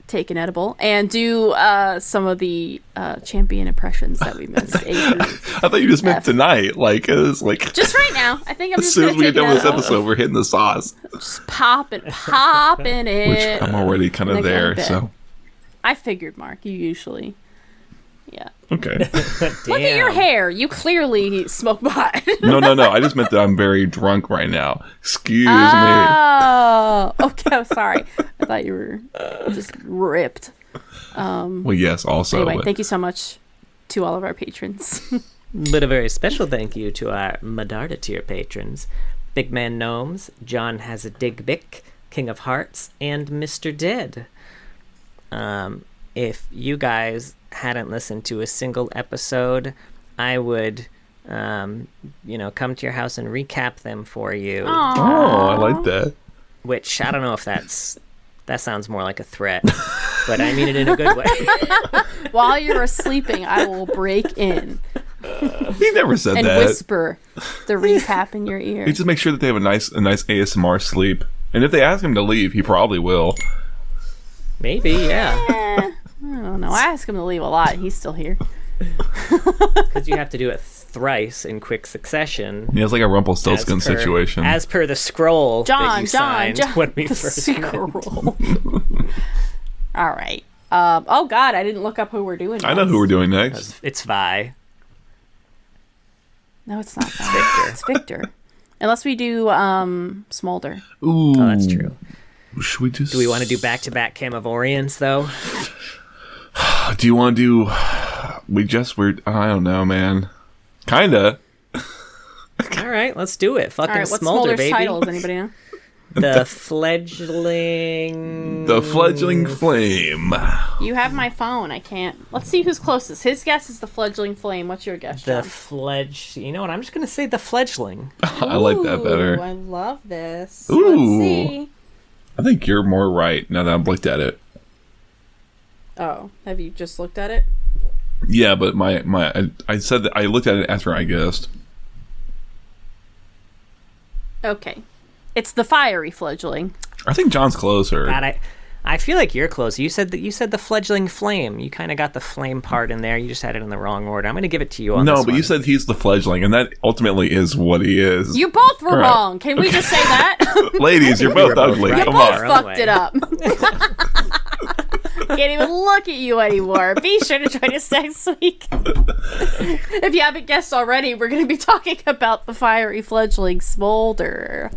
take an edible and do some of the champion impressions that we missed. I thought you just meant tonight. Like, it was like, Just right now. I think I'm as just soon going as we to get take done with this it. episode, we're hitting the sauce. Just popping it. Which I'm already kind of Make it a there, bit. so. I figured, Mark. You usually. Yeah. Okay. Look at your hair. You clearly smoke pot. No. I just meant that I'm very drunk right now. Excuse me. Oh, okay. I'm sorry. I thought you were just ripped. Well, yes, also. Anyway, but- thank you so much to all of our patrons. But a very special thank you to our Medarda tier patrons, Big Man Gnomes, John Has a Dig Bick, King of Hearts, and Mr. Dead. If you guys hadn't listened to a single episode, I would, come to your house and recap them for you. Oh, I like that. Which I don't know if that sounds more like a threat, but I mean it in a good way. While you're sleeping, I will break in He never said and that. whisper the recap in your ear. He just make sure that they have a nice ASMR sleep. And if they ask him to leave, he probably will. Maybe, yeah. I don't know. I ask him to leave a lot. He's still here. Because you have to do it thrice in quick succession. Yeah, it's like a Rumpelstiltskin situation. As per the scroll that you signed when we the first met. scroll. All right. Oh God, I didn't look up who we're doing. I know who we're doing next. It's Vi. No, it's not. It's Victor. It's Victor. Unless we do Smolder. Ooh. Oh, that's true. Should we just... Do we want to do back-to-back Camivorians, though? Do you want to do... I don't know, man. Kinda. All right, let's do it. Fucking All right, what's Smolder, Smolder's baby. title? Does anybody know? The fledgling... The fledgling flame. You have my phone. I can't. Let's see who's closest. His guess is the fledgling flame. What's your guess, The John? You know what? I'm just going to say the fledgling. I like that better. Ooh, I love this. Ooh. Let's see. I think you're more right now that I've looked at it. Oh, have you just looked at it? Yeah, but I said that I looked at it after I guessed. Okay. It's the fiery fledgling. I think John's closer. God, I feel like you're close. You said the fledgling flame. You kind of got the flame part in there. You just had it in the wrong order. I'm going to give it to you on this No, but one. you said he's the fledgling, and that ultimately is what he is. You both were All right. wrong. Can we just say that? Ladies, you're both were both ugly. right. You Come both on. Our own fucked way. it up. Can't even look at you anymore. Be sure to join us next week. If you haven't guessed already, we're going to be talking about the fiery fledgling Smolder.